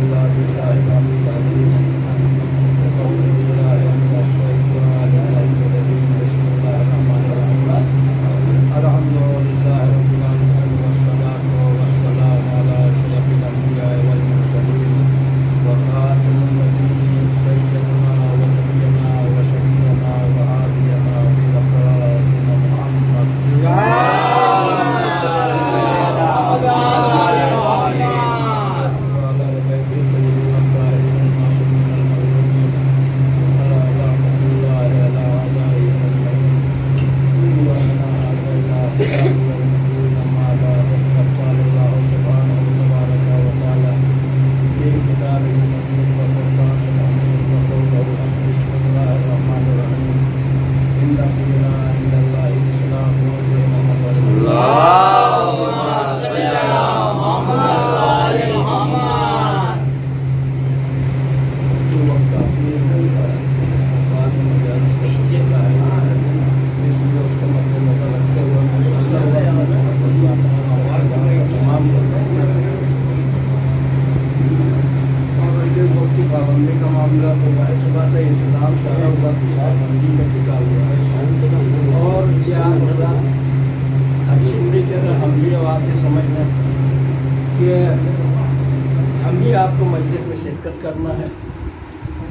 إلا بالله العلي العظيم وأعوذ بالله من الشيطان الرجيم بسم الله الرحمن الرحيم الحمد لله رب العالمين والصلاة والسلام على أشرف الأنبياء والمرسلين وخاتم النبيين سيدنا ونبينا وشفيعنا وهادينا بلقائنا محمد पाबंदी का मामला तो वाहिद बात है, इस्लाम सारा हुआ पाबंदी में टिका हुआ है। और यह अच्छी तरीके से हम भी आपसे समझ लें कि हम ही आपको मस्जिद में शिरकत करना है,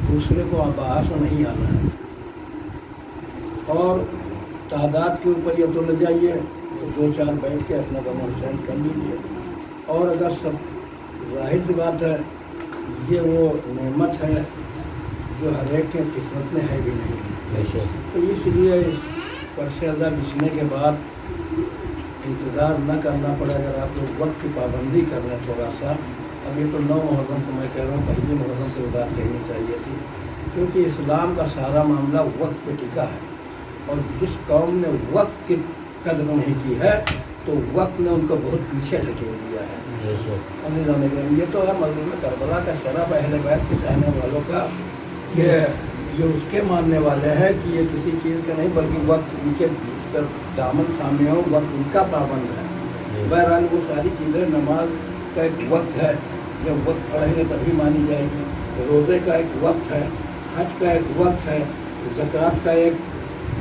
दूसरे को बाहर से नहीं आना है। और तादाद के ऊपर ये तो ले जाइए तो 2-4 बैठ के अपना कमर सेंड कर लीजिए। और अगर सब जाहिर सी बात है, ये वो नेमत है जो हर एक के किस्मत में है भी नहीं, तो इसलिए इस परशा बिछने के बाद इंतज़ार न करना पड़े। अगर आप लोग वक्त की पाबंदी कर रहे हैं थोड़ा सा, अभी तो 9 मुहर्रम को मैं कह रहा हूँ, 1 मुहर्रम की बात कहनी चाहिए थी, क्योंकि इस्लाम का सारा मामला वक्त पे टिका है। और जिस कौम ने वक्त की कदर नहीं की है तो वक्त ने उनको बहुत पीछे ढकेल दिया है। ये तो है मजलूम करबला का शरफ अहले बैत के चाहने वालों का, कि ये उसके मानने वाले हैं कि ये किसी चीज़ का नहीं बल्कि वक्त उनके दामन सामने हो, वक्त उनका पाबंद है। बहरहाल वो सारी चीज़ें, नमाज का एक वक्त है, जब वक्त पढ़ेंगे तभी मानी जाएगी। रोज़े का एक वक्त है, हज का एक वक्त है, ज़कात का एक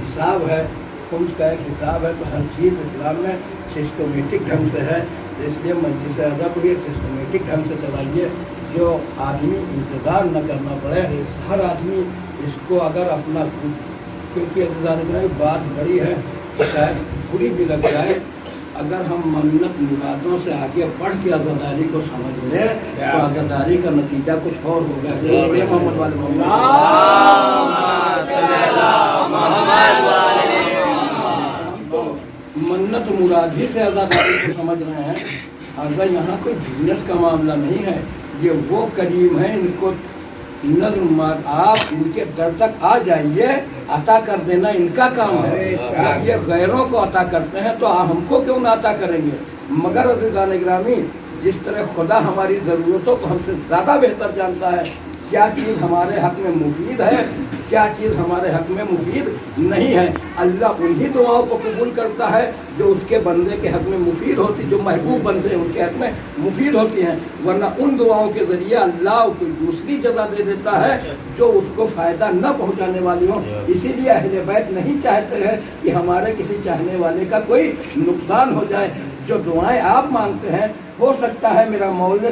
हिसाब है, खुम्स का एक हिसाब है। तो हर चीज़ इस्लाम में सिस्टमेटिक ढंग से है। इसलिए मस्जिद आज़ा को ये सिस्टमेटिक ढंग से चलाइए, जो आदमी इंतज़ार न करना पड़े। हर आदमी इसको अगर अपना, क्योंकि बात बड़ी है, शायद बुरी भी लग जाए, अगर हम मन्नत मुरादों से आगे बढ़ के आज़ादारी को समझ लें तो आज़ादारी का नतीजा कुछ और होगा। मोहम्मद वाले मन्नत मुरादी से आज़ादारी को समझ रहे हैं। अगर यहाँ कोई बिजनेस का मामला नहीं है, ये वो करीम है, इनको नज़र आप इनके दर तक आ जाइए, अता कर देना इनका काम है। ये गैरों को अता करते हैं तो हमको क्यों ना अता करेंगे। मगर अज़ीज़ान गिरामी, जिस तरह खुदा हमारी ज़रूरतों को हमसे ज़्यादा बेहतर जानता है, क्या चीज़ हमारे हक़ में मुफीद है, क्या चीज़ हमारे हक़ में मुफीद नहीं है। अल्लाह उन्हीं दुआओं को कबूल करता है जो उसके बंदे के हक़ में मुफीद होती, जो महबूब बंदे हैं उनके हक़ में मुफीद होती हैं। वरना उन दुआओं के ज़रिए अल्लाह कोई दूसरी जगह दे देता है जो उसको फ़ायदा न पहुँचाने वाली हो। इसीलिए अहले बैत नहीं चाहते हैं कि हमारे किसी चाहने वाले का कोई नुकसान हो जाए। जो दुआएं आप मांगते हैं, हो सकता है मेरे मौला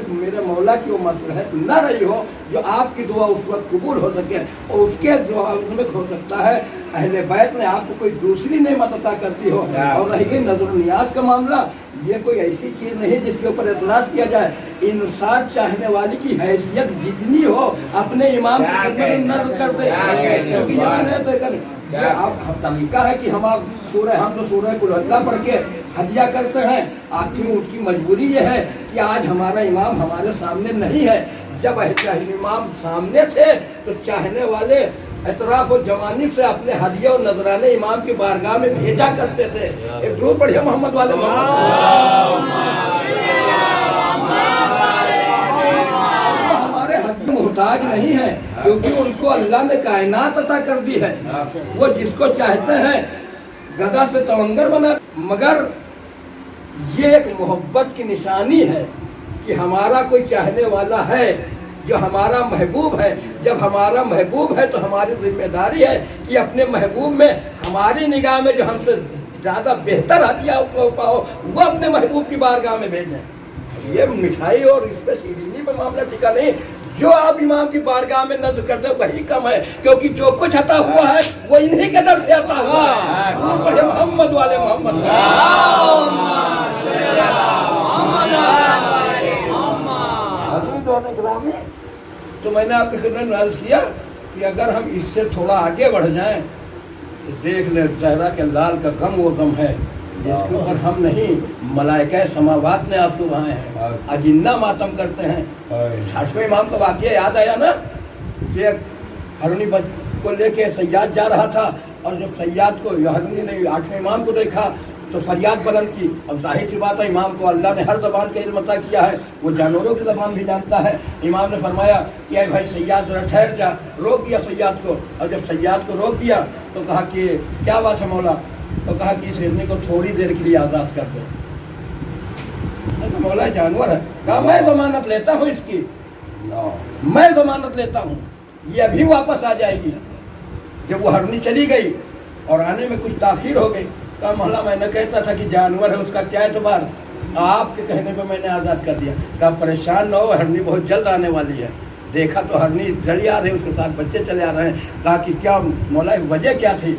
की वो मसलहत न रही हो जो आपकी दुआ उस वक्त कबूल हो सके, और उसके दुआ में हो सकता है अहले बैत ने आपको कोई दूसरी नेमत अता करती हो। और रह गई नज़र नियाज का मामला, ये कोई ऐसी चीज़ नहीं जिसके ऊपर एतराज़ किया जाए। इंसान चाहने वाले की हैसियत जितनी हो अपने इमाम की खिदमत में नज़र कर दे। अब तरीका है कि हम तो सूरह कुल अल्लाह पढ़ के हदिया करते हैं। आखिर उसकी मजबूरी ये है कि आज हमारा इमाम हमारे सामने नहीं है। जब इमाम सामने थे तो चाहने वाले एतराफ़ और जवानी से अपने हदिया और नजराने इमाम की बारगाह में भेजा करते थे। एक दुरूद पढ़िए मोहम्मद वाले। हमारे हक मोहताज नहीं है, क्योंकि उनको अल्लाह ने कायनात अता कर दी है। वो जिसको चाहते हैं गदा से तवंगर बना। मगर ये एक मोहब्बत की निशानी है कि हमारा कोई चाहने वाला है जो हमारा महबूब है। जब हमारा महबूब है तो हमारी जिम्मेदारी है कि अपने महबूब में हमारी निगाह में जो हमसे ज़्यादा बेहतर हदिया हो वो अपने महबूब की बारगाह में भेजें। ये मिठाई और इस पर शीरीनी पर मामला टिका नहीं। जो आप इमाम की बारगाह में नज़र करते वही कम है, क्योंकि जो कुछ अता हुआ है वो इन्हीं के दर से अता हुआ है। बड़े मोहम्मद वाले मोहम्मद। तो मैंने आपके खिदमत में अर्ज किया कि अगर हम इससे थोड़ा आगे बढ़ जाएं तो देख ले चेहरा के लाल का गम वो गम है जिसके ऊपर हम नहीं मलाइका समावात ने आंसू बहाए हैं, अजिन्ना मातम करते हैं। 60वें इमाम का वाक़या याद आया ना कि हरुनी को लेके सैयाद जा रहा था और जब सैयाद को हरुनी ने 8वें इमाम को देखा तो फरियाद बुलंद की। अब जाहिर सी बात है इमाम को अल्लाह ने हर ज़बान का इल्म अता किया है, वो जानवरों की ज़बान भी जानता है। इमाम ने फरमाया कि अरे भाई सैयाद जरा ठहर जा। रोक दिया सैयाद को, और जब सैयाद को रोक दिया तो कहा कि क्या बात है मौला? तो कहा कि इस हिरनी को थोड़ी देर के लिए आज़ाद कर दो। तो मौला जानवर है। कहा मैं ज़मानत लेता हूँ इसकी, मैं ज़मानत लेता हूँ, ये अभी वापस आ जाएगी। जब वो हरनी चली गई और आने में कुछ ताख़ीर हो गई, कहा मौला मैंने कहता था कि जानवर है उसका क्या एतबार, आपके कहने पे मैंने आज़ाद कर दिया। कहा परेशान न हो, हरनी बहुत जल्द आने वाली है। देखा तो हरनी जल्दी आ रही, उसके साथ बच्चे चले आ रहे हैं। कहा कि क्या मौला वजह क्या थी?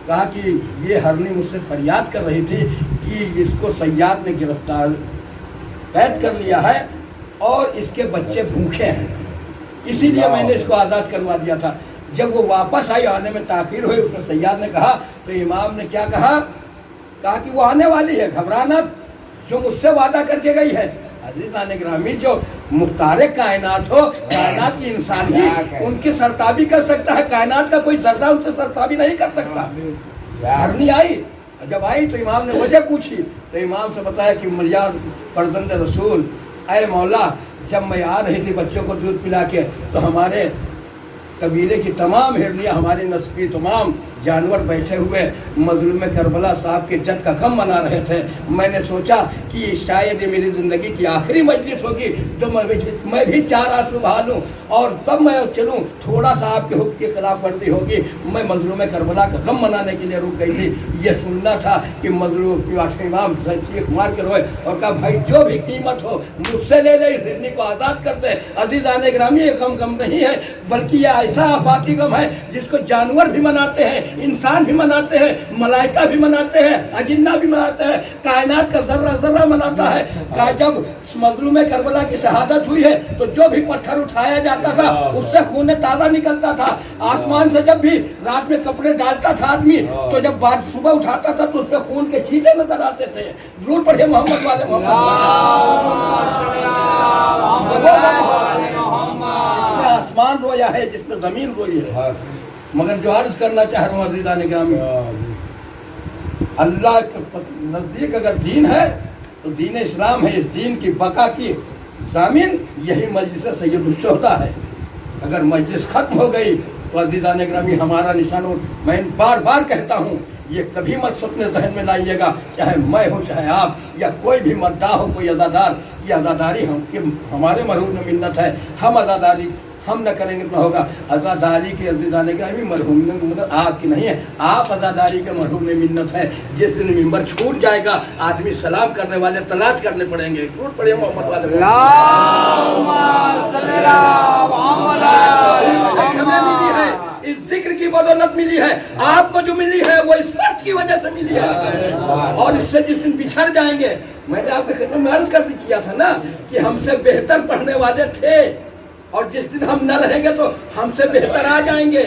कहा कि ये हरनी मुझसे फरियाद कर रही थी कि इसको सैयाद ने गिरफ्तार कैद कर लिया है और इसके बच्चे भूखे हैं, इसीलिए मैंने इसको आज़ाद करवा दिया था। जब वो वापस आई, आने में ताख़ीर हुई, उसमें सैयाद ने कहा तो इमाम ने क्या कहा? कहा कि वो आने वाली है, घबराना, जो मुझसे वादा करके गई है। अज़ीज़ान गिरामी, जो मुख्तारे कायनात हो, कायनात की इंसान ही उनकी सरताबी कर सकता है, कायनात का कोई जर्रा उनसे सरताबी नहीं कर सकता। हरनी आई, जब आई तो इमाम ने वजह पूछी तो इमाम से बताया कि मरिया फर्जंद रसूल, ऐ मौला जब मैं आ रही थी बच्चों को दूध पिला के तो हमारे कबीले की तमाम हिरनियाँ, हमारे नस्ल की तमाम जानवर बैठे हुए मजलूम करबला साहब के जद का गम मना रहे थे। मैंने सोचा कि शायद ये मेरी ज़िंदगी की आखिरी मजलिस होगी तो मैं भी 4 आंसू बहा लूँ और तब मैं चलूँ। थोड़ा सा आपके हुक्म की खिलाफ वर्जी होगी, मैं मजलूम करबला का गम मनाने के लिए रुक गई थी। ये सुनना था कि मजलूम इमाम चीख मार के रोए और कहा भाई जो भी कीमत हो मुझसे ले ले, हिरनी को आज़ाद कर दे। अज़ीज़ान गिरामी, ये गम नहीं है बल्कि यह ऐसा आफाकी गम है जिसको जानवर भी मनाते हैं, इंसान भी मनाते हैं, मलाइका भी मनाते हैं, अजिन्ना भी मनाते हैं, कायनात का जर्रा जर्रा मनाता है। कहा जब मजलूम करबला की शहादत हुई है तो जो भी पत्थर उठाया जाता था उससे खून ताज़ा निकलता था। आसमान से जब भी रात में कपड़े डालता था आदमी तो जब बाद सुबह उठाता था तो उसमें खून के छींटे नजर आते थे। जरूर पढ़े मोहम्मद वाले मोहम्मद। आसमान रोया है जिसमें जमीन रोई है। मगर जो अर्ज करना चाह रहा हूँ अज़ीज़ान गिरामी, अल्लाह के नज़दीक अगर दीन है तो दीन इस्लाम है। इस दीन की बका की ज़ामिन यही मजलिस सैयदुल शुहदा है। अगर मजलिस ख़त्म हो गई तो अज़ीज़ान गिरामी हमारा निशान हो। मैं बार बार कहता हूँ ये कभी मत अपने जहन में लाइएगा, चाहे मैं हो चाहे आप या कोई भी मद्दा हो, कोई अज़ादार, ये अज़ादारी हमारे मरहूम में मिन्नत है। हम अज़ादारी हम न करेंगे तो होगा। अज़ादारी की अज़ीज़ान गिरामी मरहूम ने मिन्नत आपकी नहीं है, आप अज़ादारी के मरहूम में मिन्नत है। जिस दिन मिंबर छूट जाएगा आदमी सलाम करने वाले तलाश करने पड़ेंगे। छूट पड़े मोहम्मद वाले मिली है, इस जिक्र की बदौलत मिली है। आपको जो मिली है वो इस फर्ज की वजह से मिली है। और इससे जिस दिन बिछड़ जाएंगे, मैंने आपके खिदमत में अर्ज कर किया था ना कि हमसे बेहतर पढ़ने वाले थे और जिस दिन हम न रहेंगे तो हमसे बेहतर आ जाएंगे।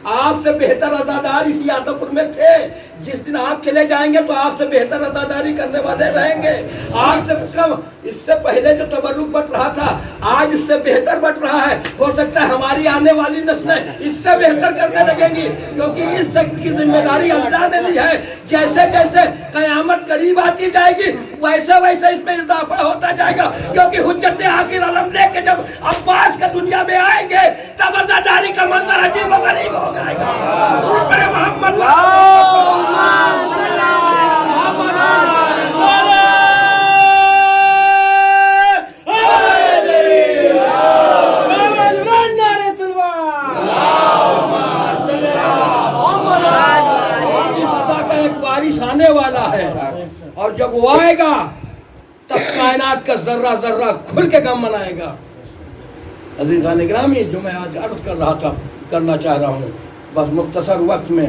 आपसे बेहतर अज़ादार इस यादवपुर में थे। जिस दिन आप चले जाएंगे तो आपसे बेहतर अज़ादारी करने वाले रहेंगे। आपसे कम इससे पहले जो तबर्रुक बट रहा था आज उससे बेहतर बट रहा है। हो सकता है हमारी आने वाली नस्लें इससे बेहतर करने लगेंगी, क्योंकि इस शख्स की जिम्मेदारी अल्लाह ने ली है। जैसे जैसे कयामत करीब आती जाएगी वैसे वैसे इसमें इजाफा होता जाएगा, क्योंकि हुज्जत आखिर आलम लेके जब अब्बास का दुनिया में आएंगे तब अज़ादारी का मंजर अजीब व गरीब हो जाएगा। मोहम्मद आने वाला है, और जब वो आएगा तब कायनात का जर्रा जर्रा खुल के गम मनाएगा। अज़ीज़ान गिरामी, जो मैं आज अर्ज कर रहा था, करना चाह रहा हूँ बस मुख्तसर वक्त में,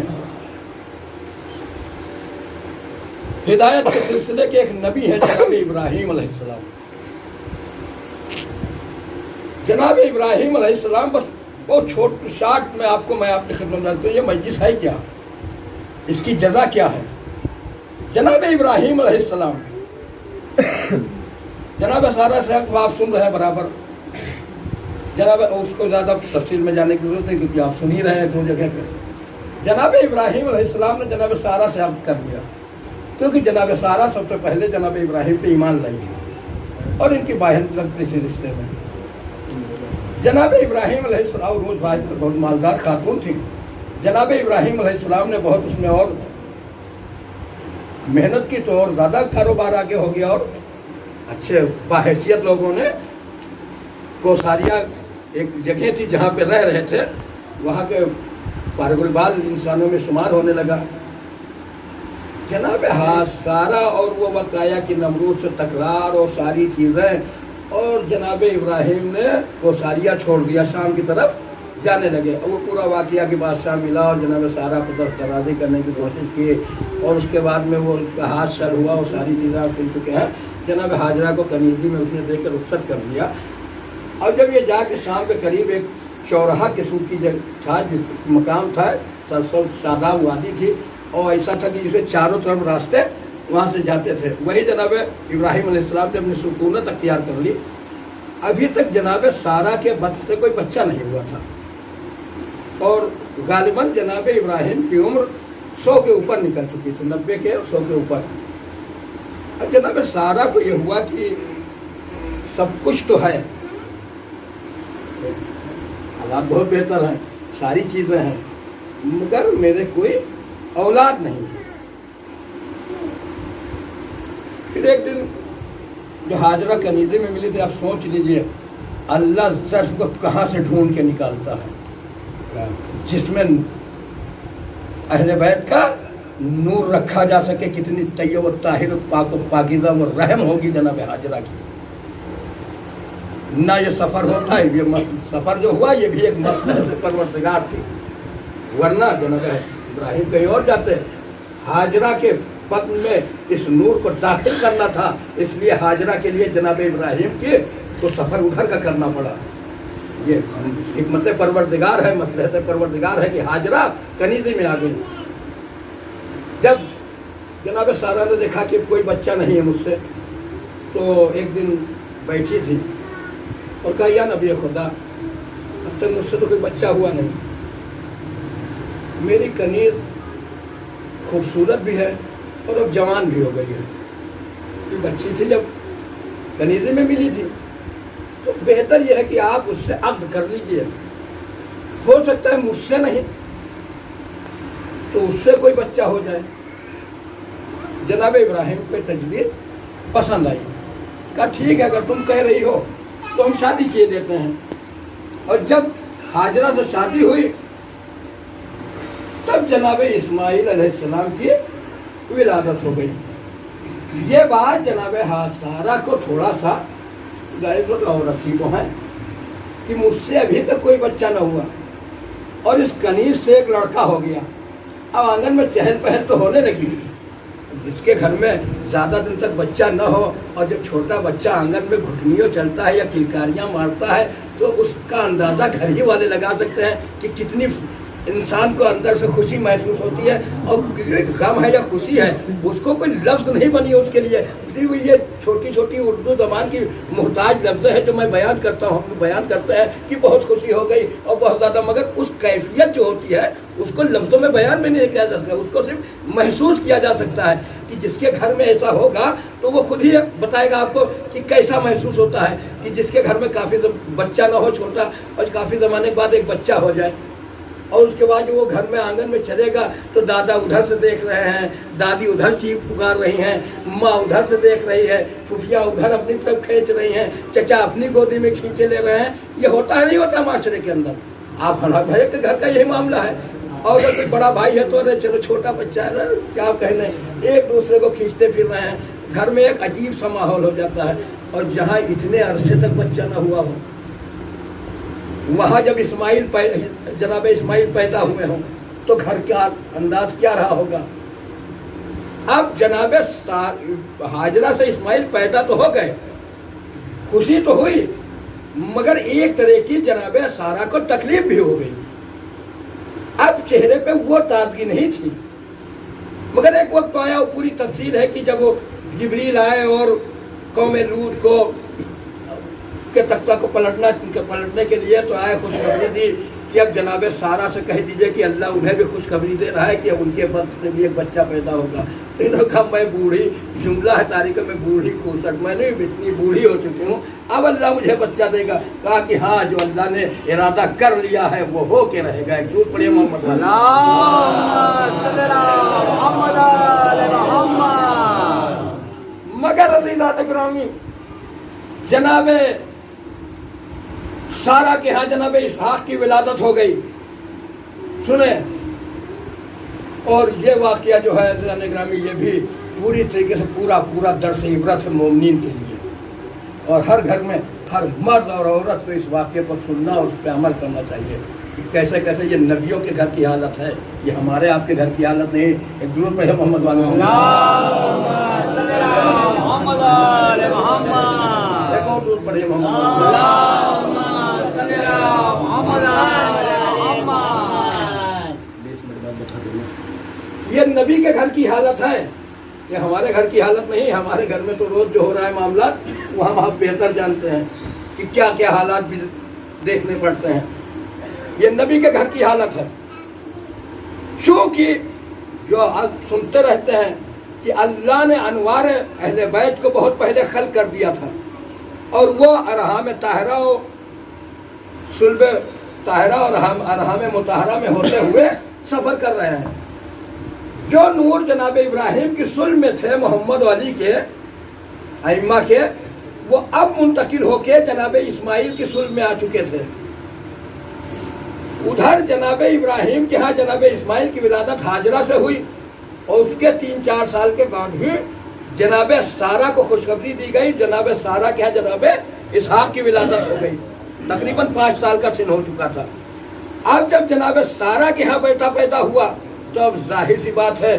हिदायत के सिलसिले के एक नबी है जनाब इब्राहीम अलैहिस्सलाम। जनाब इब्राहीम अलैहिस्सलाम, बस बहुत छोट शार्ट में आपको मैं आपके खिदमत में डालता हूँ, ये मजलिस है क्या, इसकी जज़ा क्या है। जनाब इब्राहीम अलैहिस्सलाम, जनाब सारा साहब आप सुन रहे हैं बराबर, जनाब उसको ज़्यादा तफसील में जाने की जरूरत नहीं क्योंकि आप सुन ही रहे हैं दो जगह पे। जनाब इब्राहीम अलैहिस्सलाम ने जनाब सारा से आप कर दिया, क्योंकि जनाब सारा सबसे पहले जनाब इब्राहीम पे ईमान लाई थी और इनकी बाहन लगती थी रिश्ते में। जनाब इब्राहीम अलैहिस्सलाम रोज़ बहुत मालदार खातून थी। जनाब इब्राहीम अलैहिस्सलाम ने बहुत उसमें और मेहनत की तो और ज़्यादा कारोबार आगे हो गया, और अच्छे बाहैसियत लोगों ने कोसारिया एक जगह थी जहाँ पे रह रहे थे, वहाँ के फारगुलबाज इंसानों में शुमार होने लगा। जनाब सारा और वो बताया कि नमरूद से तकरार और सारी चीज़ें, और जनाब इब्राहीम ने कोसारिया छोड़ दिया, शाम की तरफ जाने लगे। और वो पूरा वाक़या कि बादशाह मिला और जनाब सारा को दस्तराजी करने की कोशिश की, और उसके बाद में वो उसका हाथ सर हुआ और सारी चीज़ें आप सुन चुके हैं। जनाब हाजरा को कनीज़ी में उसने देख कर रुखसत कर दिया। और जब ये जाके शाम के करीब एक चौराहा किस्म की जगह था, जिस मकाम था, सरसों शादाब वादी थी, और ऐसा था कि जिसके चारों तरफ रास्ते वहाँ से जाते थे। वही जनाब इब्राहीम अलैहिस्सलाम ने अपनी सुकूनत अख्तियार कर ली। अभी तक जनाब सारा के बच्चे से कोई बच्चा नहीं हुआ था, और गालिबन जनाब इब्राहीम की उम्र 100 के ऊपर निकल चुकी थी, 90 के 100 के ऊपर। अब जनाब सारा को ये हुआ कि सब कुछ तो है, हालात बहुत बेहतर हैं, सारी चीज़ें हैं, मगर मेरे कोई औलाद नहीं है। फिर एक दिन जो हाजरा कनीज़े में मिली थी, आप सोच लीजिए अल्लाह ज़र्फ़ को कहाँ से ढूंढ के निकालता है, जिसमें अहले बैत का नूर रखा जा सके। कितनी तैयब ताहिर पाक पाकीज़ा वो रहम होगी जनाब हाजरा की। ना ये सफ़र होता है, ये सफ़र जो हुआ ये भी एक मसलहत परवरदिगार थी, वरना जनाब इब्राहीम कहीं और जाते। हाजरा के बत्न में इस नूर को दाखिल करना था, इसलिए हाजरा के लिए जनाब इब्राहीम के तो सफ़र उधर का करना पड़ा। ये हिकमत परवरदिगार है, मसलहत परवरदिगार है कि हाजरा कनीज़ी में आ गई। जब जनाब सारा ने देखा कि कोई बच्चा नहीं है मुझसे, तो एक दिन बैठी थी और कहा, या नबी खुदा, अब तक मुझसे तो कोई बच्चा हुआ नहीं, मेरी कनीज़ खूबसूरत भी है और अब जवान भी हो गई है। ये बच्ची थी जब कनीज़ी में मिली थी, तो बेहतर यह है कि आप उससे अक़्द कर लीजिए, हो सकता है मुझसे नहीं तो उससे कोई बच्चा हो जाए। जनाब इब्राहीम को तजवीज़ पसंद आई, कहा ठीक है, अगर तुम कह रही हो तो हम शादी किए देते हैं। और जब हाजरा से शादी हुई तब जनाब इस्माइल अलैहिस्सलाम की विलादत हो गई। ये बात जनाब सारा को थोड़ा सा गायब और रखी तो है कि मुझसे अभी तक कोई बच्चा न हुआ और इस कनीज़ से एक लड़का हो गया। अब आंगन में चहल पहल तो होने लगी। जिसके घर में ज़्यादा दिन तक बच्चा न हो और जब छोटा बच्चा आंगन में घुटनियों चलता है या किलकारियाँ मारता है, तो उसका अंदाज़ा घर ही वाले लगा सकते हैं कि कितनी इंसान को अंदर से खुशी महसूस होती है। और गम है या खुशी है, उसको कोई लफ्ज़ नहीं बनी है उसके लिए। ये छोटी छोटी उर्दू ज़बान की मुहताज लफ्ज़ है जो मैं बयान करता हूँ, हम बयान करते हैं कि बहुत खुशी हो गई और बहुत ज़्यादा, मगर उस कैफियत जो होती है उसको लफ्ज़ों में बयान भी नहीं किया जा सकता, उसको सिर्फ महसूस किया जा सकता है। कि जिसके घर में ऐसा होगा तो वो खुद ही बताएगा आपको कि कैसा महसूस होता है कि जिसके घर में काफ़ी बच्चा ना हो छोटा, और काफ़ी ज़माने के बाद एक बच्चा हो जाए, और उसके बाद जो वो घर में आंगन में चलेगा तो दादा उधर से देख रहे हैं, दादी उधर चीख पुकार रही हैं, माँ उधर से देख रही है, फुफिया उधर अपनी तरफ खींच रही हैं, चचा अपनी गोदी में खींचे ले रहे हैं। ये होता है नहीं होता माशरे के अंदर? आप हमारे भाई के घर का यही मामला है। और अगर कोई बड़ा भाई है तो अरे चलो छोटा बच्चा है क्या कहने, एक दूसरे को खींचते फिर रहे हैं, घर में एक अजीब सा माहौल हो जाता है। और जहाँ इतने अरसे तक बच्चा न हुआ हो, वहाँ जब जनाब इस्माइल पैदा हुए हों तो घर का अंदाज क्या रहा होगा। अब जनाब हाजरा से इस्माइल पैदा तो हो गए, खुशी तो हुई, मगर एक तरह की जनाब सारा को तकलीफ भी हो गई। अब चेहरे पे वो ताजगी नहीं थी। मगर एक वक्त आया, वो पूरी तफसील है कि जब वो जिब्रील आए और कौम लूत को के तख्ता को पलटने के लिए तो आए, खुशखबरी दी कि अब जनाब सारा से कह दीजिए कि अल्लाह उन्हें भी खुशखबरी दे रहा है कि अब उनके वक्त से भी एक बच्चा पैदा होगा। तो इन्होंने कहा मैं बूढ़ी, जुमला है तारीख में बूढ़ी कोसठ, मैंने इतनी बूढ़ी हो चुकी हूँ, अब अल्लाह मुझे बच्चा देगा। कहा कि हाँ, जो अल्लाह ने इरादा कर लिया है वो हो के रहेगा। एक दूर पढ़िए मोहम्मद। मगर अज़ीज़ात गिरामी, जनाबे सारा के यहाँ जनाबे इसहाक की विलादत हो गई, सुने। और ये वाक़या जो है अज़ीज़ात गिरामी, ये भी पूरी तरीके से पूरा दर्स इबरत है मोमिनीन के लिए। और हर घर में हर मर्द और औरत को इस वाक़े पर सुनना और उस पर अमल करना चाहिए कि कैसे कैसे ये नबियों के घर की हालत है, ये हमारे आपके घर की हालत नहीं। एक दूर पे है मोहम्मद वाले देखो दूर पढ़े ये नबी के घर की हालत है, ये हमारे घर की हालत नहीं। हमारे घर में तो रोज जो हो रहा है मामला वो हम आप बेहतर जानते हैं कि क्या क्या हालात भी देखने पड़ते हैं। ये नबी के घर की हालत है। चूँकि जो आप सुनते रहते हैं कि अल्लाह ने अनवार अहले बैत को बहुत पहले खल्क कर दिया था और वो अरहाम ताहरा और सुल्ब ताहरा और अरहाम मुताहरा में होते हुए सफ़र कर रहे हैं। जो नूर जनाब इब्राहिम की सुल्ब में थे मोहम्मद अली के अइम्मा के, वो अब मुंतकिल होके जनाब इस्माइल की सुल्ब में आ चुके थे। उधर जनाब इब्राहिम के यहाँ जनाब इस्माइल की विलादत हाजरा से हुई और उसके 3-4 साल के बाद ही जनाब सारा को खुशखबरी दी गई। जनाब सारा के यहाँ जनाब इसहाक की विलादत हो गई। तकरीबन 5 साल का सिन हो चुका था। अब जब जनाब सारा के यहाँ बेटा पैदा हुआ तो अब जाहिर सी बात है,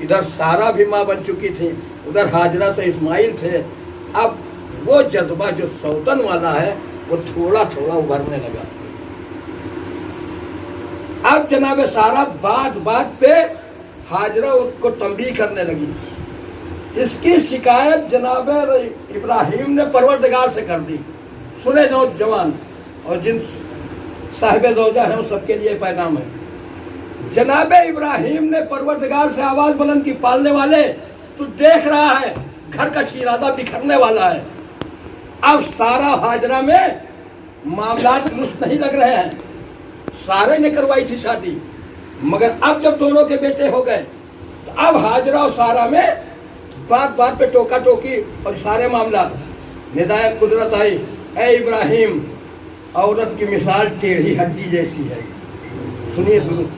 इधर सारा भी माँ बन चुकी थी, उधर हाजरा से इस्माइल थे। अब वो जज्बा जो सौतन वाला है वो थोड़ा थोड़ा उभरने लगा। अब जनाब सारा बात पे हाजरा उसको तंबीह करने लगी। इसकी शिकायत जनाब इब्राहिम ने परवरदिगार से कर दी। सुने नौजवान और जिन साहिब ज़ौजा हैं, सबके लिए पैगाम है। जनाब इब्राहिम ने परवरदिगार से आवाज़ बुलंद की, पालने वाले तू देख रहा है घर का शिरादा बिखरने वाला है। अब सारा हाजरा में मामला दुरुस्त नहीं लग रहे हैं। सारे ने करवाई थी शादी, मगर अब जब दोनों के बेटे हो गए तो अब हाजरा और सारा में बात पे टोका टोकी और सारे मामला निदायत कुदरत आई। ए इब्राहिम, औरत की मिसाल टेढ़ी हड्डी जैसी है। सुनिए दुरुस्त,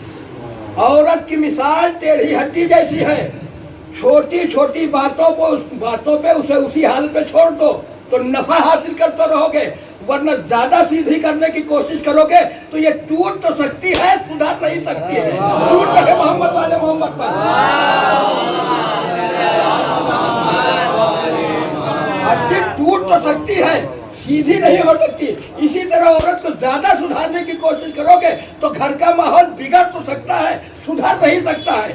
औरत की मिसाल टेढ़ी हड्डी जैसी है। छोटी छोटी बातों पे उसे उसी हाल पे छोड़ दो तो नफा हासिल करते रहोगे, वरना ज्यादा सीधी करने की कोशिश करोगे तो ये टूट तो सकती है, सुधर नहीं सकती है। टूट रहे मोहम्मद वाले मोहम्मद पर। हड्डी टूट तो सकती है, सीधी नहीं हो सकती। इसी तरह औरत को ज्यादा सुधारने की कोशिश करोगे तो घर का माहौल बिगड़ तो सकता है, सुधर नहीं सकता है।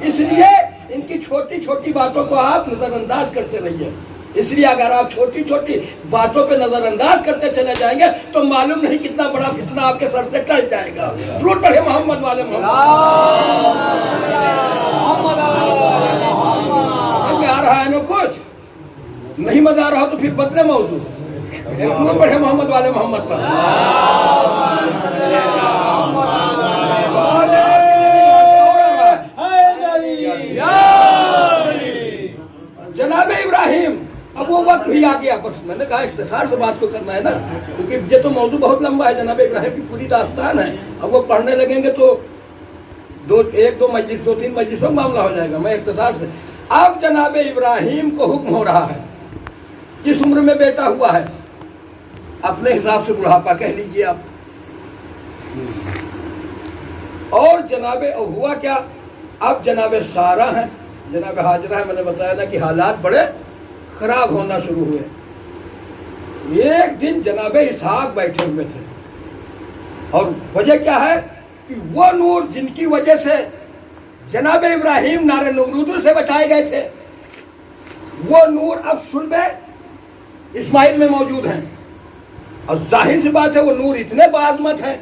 इसलिए इनकी छोटी छोटी बातों को आप नजरअंदाज करते रहिए। इसलिए अगर आप छोटी छोटी बातों पे नजरअंदाज करते चले जाएंगे तो मालूम नहीं कितना बड़ा फितना आपके सर से टल जाएगा। दुरूद पढ़े मोहम्मद वाले मोहम्मद। आ रहा है ना कुछ नहीं मजा आ रहा तो फिर बदले मौजूद। दुरूद पढ़े मोहम्मद वाले मोहम्मद पर। जनाब इब्राहिम, अब वो वक्त भी आ गया। बस मैंने कहा इख्तिसार से बात को करना है ना, क्योंकि ये तो मौजू बहुत लंबा है। जनाब इब्राहिम की पूरी दास्तान है, अब वो पढ़ने लगेंगे तो एक दो मजलिस, 2-3 मजलिसों में मामला हो जाएगा। मैं इख्तिसार से, अब जनाब इब्राहिम को हुक्म हो रहा है, जिस उम्र में बेटा हुआ है, अपने हिसाब से बुढ़ापा कह लीजिए आप। और जनाब हुआ क्या, अब जनाब सारा है, जनाब हाजरा है, मैंने बताया ना कि हालात बड़े खराब होना शुरू हुए। एक दिन जनाब इसहाक बैठे हुए थे, और वजह क्या है कि वो नूर जिनकी वजह से जनाब इब्राहिम नारे नमरूद से बचाए गए थे, वो नूर अब सुल्बे इस्माइल में मौजूद हैं। और जाहिर सी बात है वो नूर इतने बाज़मत हैं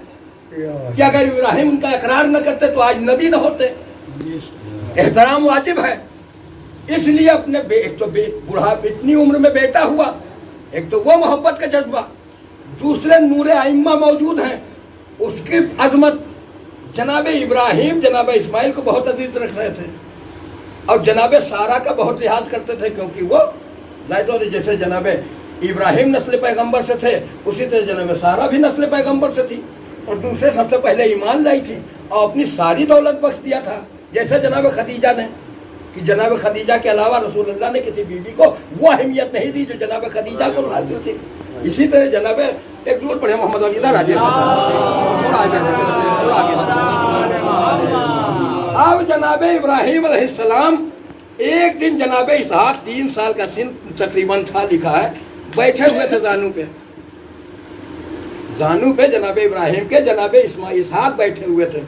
कि अगर इब्राहिम उनका इकरार न करते तो आज नबी न होते। एहतराम वाजिब है, इसलिए अपने एक तो बुढ़ा इतनी उम्र में बेटा हुआ, एक तो वो मोहब्बत का जज्बा, दूसरे नूरे आइम्मा मौजूद हैं, उसकी अजमत। जनाब इब्राहिम जनाब इस्माइल को बहुत अजीज रख रहे थे, और जनाब सारा का बहुत लिहाज करते थे, क्योंकि वो जैसे जनाब इब्राहिम नस्ल पैगंबर से थे, उसी तरह जनाब सारा भी नस्ल पैगंबर से थी, और दूसरे सबसे पहले ईमान लाई थी और अपनी सारी दौलत बख्श दिया था। जैसे जनाब खदीजा ने, कि जनाब खदीजा के अलावा रसूलुल्लाह ने किसी बीवी को वो अहमियत नहीं दी जो जनाब खदीजा को हासिल थी। इसी तरह जनाब एक दूर पढ़े मोहम्मद अली इधर आगे, थोड़ा आगे, थोड़ा आगे। अब जनाब इब्राहिम अलैहिस्सलाम एक दिन जनाब इसहाक 3 साल का सिन तकरीबन था, लिखा है, बैठे हुए थे जानू पे जनाब इब्राहिम के जनाब इसहाक बैठे हुए थे।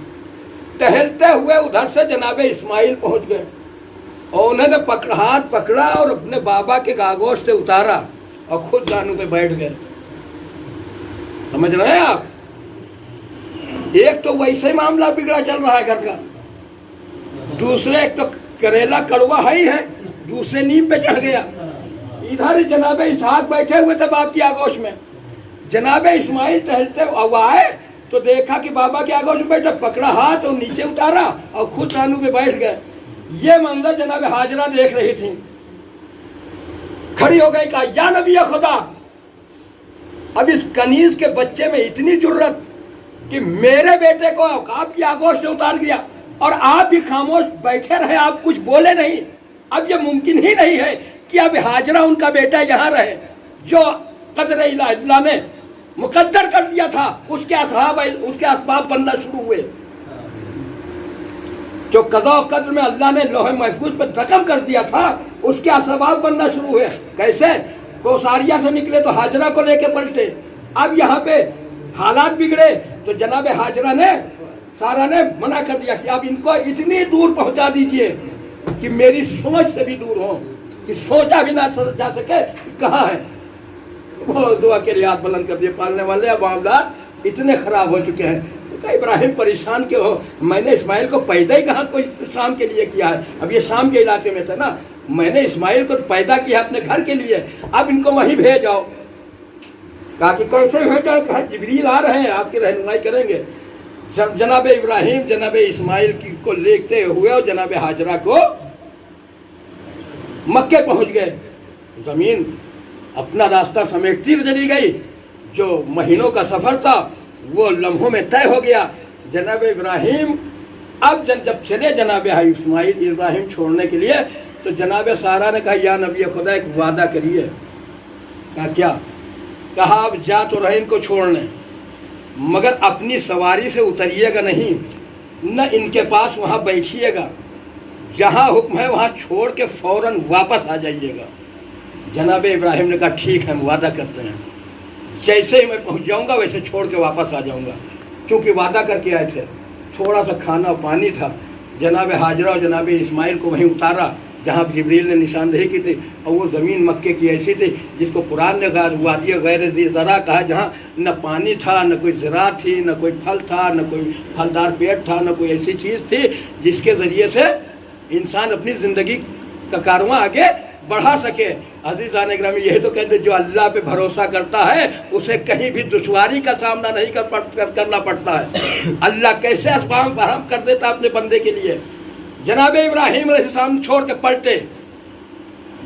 टहलते हुए उधर से जनाब इस्माइल पहुंच गए, और उन्होंने हाथ पकड़ा और अपने बाबा के आगोश से उतारा और खुद जानू पे बैठ गए। समझ रहे हैं आप? एक तो वैसे मामला बिगड़ा चल रहा है घर का, दूसरे एक तो करेला कड़वा ही है, दूसरे नीम पे चढ़ गया। इधर जनाब इसहाक बैठे हुए थे बाप की आगोश में, जनाब इस्माइल टहलते अब आए तो देखा कि बाबा के आगोश में बैठा, पकड़ा हाथ और नीचे उतारा और खुद जानू पे बैठ गए। ये मंजर जनाब हाजरा देख रही थी, खड़ी हो गई, कहा या नबी खुदा, अब इस कनीज के बच्चे में इतनी जुर्रत कि मेरे बेटे को आपकी आगोश से उतार दिया और आप भी खामोश बैठे रहे, आप कुछ बोले नहीं। अब ये मुमकिन ही नहीं है कि अब हाजरा उनका बेटा यहाँ रहे, जो कदर इलाह ने मुकद्दर कर दिया था, उसके असबाब बनना शुरू हुए। जो कज़ा कद्र में अल्लाह ने लोहे महफूज पर रकम कर दिया था, उसके असबाब बनना शुरू हुए। कैसे? वो सारिया से निकले तो हाजरा को लेके पलटे। अब यहाँ पे हालात बिगड़े तो जनाब हाजरा ने, सारा ने मना कर दिया कि आप इनको इतनी दूर पहुंचा दीजिए कि मेरी सोच से भी दूर हो, कि सोचा भी ना जा सके कहाँ है। वो दुआ के लिए हाथ बुलंद कर दिए, पालने वाले अब मामला इतने खराब हो चुके हैं। तो इब्राहिम परेशान क्यों हो? मैंने इस्माइल को पैदा ही कहाँ कोई शाम के लिए किया है? अब ये शाम के इलाके में था ना, मैंने इस्माइल को पैदा किया अपने घर के लिए, अब इनको वहीं भेज आओ। कहा कि कैसे भेजा? कहा जिब्रील आ रहे हैं, आपकी रहनुमाई करेंगे। जनाब इब्राहिम जनाब इस्माइल को लेते हुए और जनाब हाजरा को मक्के पहुंच गए। जमीन अपना रास्ता समेटती चली गई, जो महीनों का सफर था वो लम्हों में तय हो गया। जनाब इब्राहिम अब जब चले जनाब इस्माइल इब्राहिम छोड़ने के लिए, तो जनाब सारा ने कहा या नबी खुदा एक वादा करिए। कहा क्या? कहा आप जा तो रहे इनको छोड़ने, मगर अपनी सवारी से उतरिएगा नहीं, न इनके पास वहाँ बैठिएगा, जहाँ हुक्म है वहाँ छोड़ के फौरन वापस आ जाइएगा। जनाब इब्राहिम ने कहा ठीक है, हम वादा करते हैं, जैसे ही मैं पहुँच जाऊँगा वैसे छोड़ के वापस आ जाऊँगा। क्योंकि वादा करके आए थे। थोड़ा सा खाना पानी था, जनाब हाजरा और जनाब इस्माइल को वहीं उतारा जहाँ जिब्रील ने निशानदेही की थी, और वो ज़मीन मक्के की ऐसी थी जिसको कुरान ने वादिया गैर ज़रा कहा, जहाँ न पानी था, न कोई ज़राअत थी, न कोई फल था, न कोई फलदार पेड़ था, न कोई ऐसी चीज़ थी जिसके ज़रिए से इंसान अपनी ज़िंदगी का कारवां आगे बढ़ा सके। अज़ीज़ान ग्रामी, यही तो कहते जो अल्लाह पे भरोसा करता है उसे कहीं भी दुश्वारी का सामना नहीं करना पड़ता है। अल्लाह कैसे असबाब फराहम कर देता अपने बंदे के लिए। जनाब इब्राहिम अलैहिस्सलाम छोड़ के पलटे।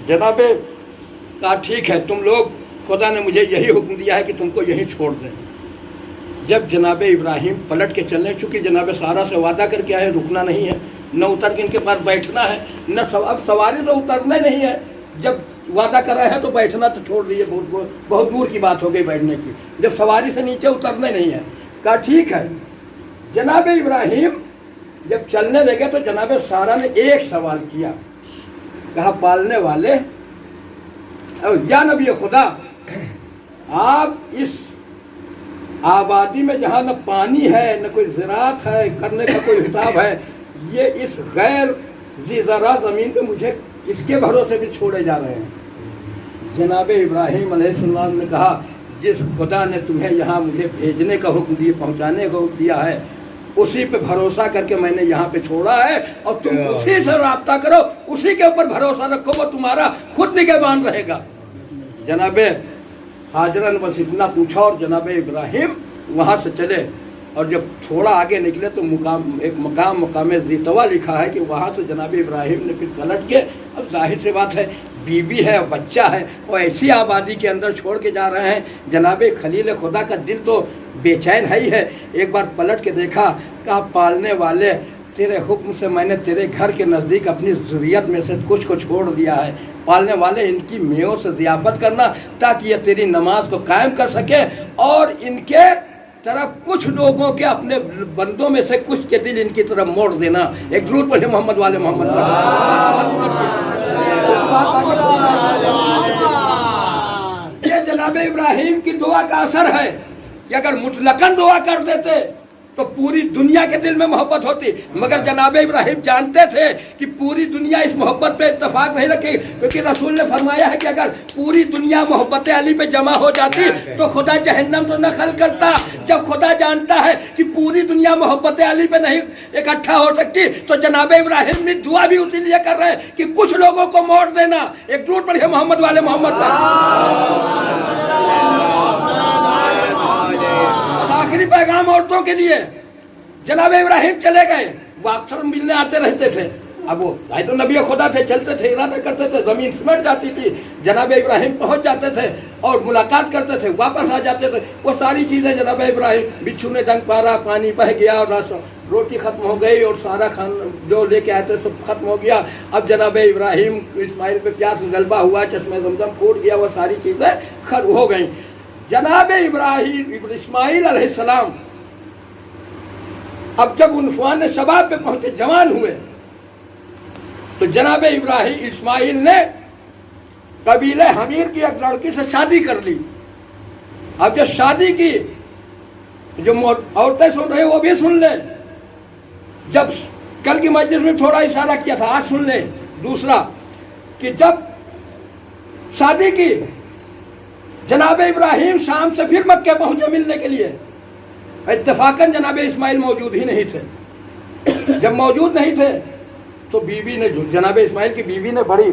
जनाब कहा ठीक है, तुम लोग, खुदा ने मुझे यही हुक्म दिया है कि तुमको यहीं छोड़ दें। जब जनाब इब्राहिम पलट के चलने, चूँकि जनाब सारा से वादा करके आए रुकना नहीं है, न उतर के इनके पास बैठना है, न अब सवारी से उतरना नहीं है। जब वादा कर रहे हैं तो बैठना तो छोड़ दीजिए, बहुत दूर की बात हो गई बैठने की। जब सवारी से नीचे उतरना नहीं है, कहा ठीक है। जनाब इब्राहिम जब चलने लगे तो जनाब सारा ने एक सवाल किया, कहा पालने वाले या नबी खुदा, आप इस आबादी में जहाँ न पानी है न कोई ज़राअत है, करने का कोई हिसाब है, ये इस गैर ज़रा ज़मीन पे मुझे इसके भरोसे भी छोड़े जा रहे हैं। जनाब इब्राहिम अलैहिस्सलाम ने कहा जिस खुदा ने तुम्हें यहाँ मुझे भेजने का हुक्म दिया, पहुँचाने का हुक्म दिया है, उसी पे भरोसा करके मैंने यहाँ पे छोड़ा है, और तुम उसी से राब्ता करो, उसी के ऊपर भरोसा रखो, वो तुम्हारा खुद निगहबान रहेगा। जनाब हाजरा ने बस इतना पूछा और जनाब इब्राहिम वहाँ से चले। और जब थोड़ा आगे निकले तो एक मकाम ज़ीतवा लिखा है कि वहाँ से जनाब इब्राहिम ने फिर पलट के, अब जाहिर सी बात है बीवी है बच्चा है और ऐसी आबादी के अंदर छोड़ के जा रहे हैं, जनाब खलील खुदा का दिल तो बेचैन है ही है। एक बार पलट के देखा, कहा पालने वाले तेरे हुक्म से मैंने तेरे घर के नज़दीक अपनी ज़ुर्रियत में से कुछ को छोड़ दिया है। पालने वाले इनकी मेयों से ज़ियाफ़त करना ताकि ये तेरी नमाज को कायम कर सके, और इनके तरफ कुछ लोगों के अपने बंदों में से कुछ के दिल इनकी तरफ मोड़ देना। एक दुरूद पढ़े मोहम्मद वाले मोहम्मद। ये जनाब इब्राहिम की दुआ का असर है कि अगर मुतलकन दुआ कर देते तो पूरी दुनिया के दिल में मोहब्बत होती, मगर जनाब इब्राहिम जानते थे कि पूरी दुनिया इस मोहब्बत पे इत्तफाक नहीं रखी, क्योंकि रसूल ने फरमाया है कि अगर पूरी दुनिया मोहब्बत अली पे जमा हो जाती तो खुदा जहन्नम तो न खल करता। जब खुदा जानता है कि पूरी दुनिया मोहब्बत अली पे नहीं इकट्ठा हो सकती, तो जनाब इब्राहिम ने दुआ भी उसी लिए कर रहे हैं कि कुछ लोगों को मोड़ देना। एक दुरूद पढ़िए मोहम्मद वाले मोहम्मद पर। आखिरी पैगाम औरतों के लिए, जनाब इब्राहिम चले गए, वो अक्सर मिलने आते रहते थे। अब वो भाई तो नबी खुदा थे, चलते थे, इरादा करते थे, जमीन सिमट जाती थी, जनाब इब्राहिम पहुंच जाते थे और मुलाकात करते थे, वापस आ जाते थे। वो सारी चीज़ें जनाब इब्राहिम, बिच्छू ने डंक मारा, पानी बह गया और रोटी ख़त्म हो गई और सारा खाना जो लेके आए थे सब खत्म हो गया। अब जनाब इब्राहिम इस्माइल पे प्यास गलबा हुआ, चश्मे ज़मज़म फूट गया, वो सारी चीज़ें खत्म हो गई। जनाब इब्राहिम इस्माइल अलैहिस्सलाम अब जब उन्फान शबाब पे पहुंचे, जवान हुए, तो जनाब इब्राहिम इस्माइल ने कबीले हमीर की एक लड़की से शादी कर ली। अब जब शादी की, जो औरतें सुन रहे वो भी सुन ले, जब कल की मजलिस में थोड़ा इशारा किया था, आज सुन ले। दूसरा कि जब शादी की, जनाब इब्राहिम शाम से फिर मक्के पहुंचे मिलने के लिए। इत्तेफाकन जनाब इस्माइल मौजूद ही नहीं थे। जब मौजूद नहीं थे तो बीवी ने, जनाब इस्माइल की बीवी ने बड़ी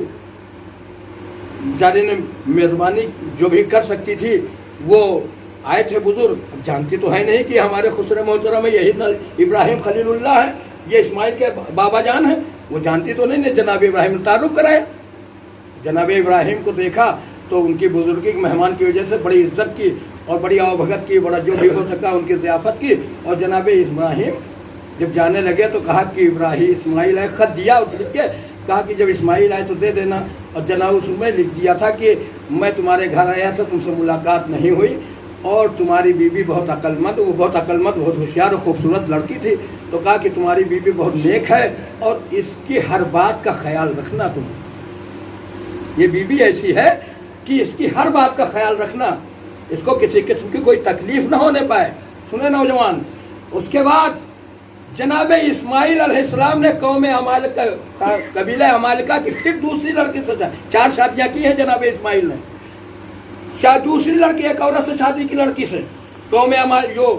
जाने ने मेज़बानी जो भी कर सकती थी, वो आए थे बुजुर्ग, जानती तो है नहीं कि हमारे खुसरे मोहतरम यही इब्राहिम खलीलुल्लाह है, ये इस्माइल के बाबा जान है। वो जानती तो नहीं, जनाब इब्राहिम ने तारुफ कराया। जनाब इब्राहिम को देखा तो उनकी बुजुर्गी मेहमान की वजह से बड़ी इज्जत की और बड़ी आवभगत की, बड़ा जो भी हो सका उनकी ज़ियाफ़त की। और जनाब इब्राहिम जब जाने लगे तो कहा कि इब्राहिम इस्माइल है, ख़त दिया उस लिख के, कहा कि जब इस्माइल आए तो दे देना। और जनाब उसमें लिख दिया था कि मैं तुम्हारे घर आया था, तुमसे मुलाकात नहीं हुई, और तुम्हारी बीवी बहुत अक्लमंद, वो बहुत अक्लमंद, बहुत होशियार और खूबसूरत लड़की थी। तो कहा कि तुम्हारी बीवी बहुत नेक है और इसकी हर बात का ख्याल रखना। तुम, ये बीवी ऐसी है कि इसकी हर बात का ख्याल रखना, इसको किसी किस्म की कोई तकलीफ ना होने पाए। सुने नौजवान। उसके बाद जनाब इस्माइल अलैहिस्सलाम ने कौम अमालिका, कबीला अमालिका की फिर दूसरी लड़की से 4 शादियाँ की हैं जनाब इस्माइल ने। दूसरी लड़की एक औरत से शादी की, लड़की से, कौम जो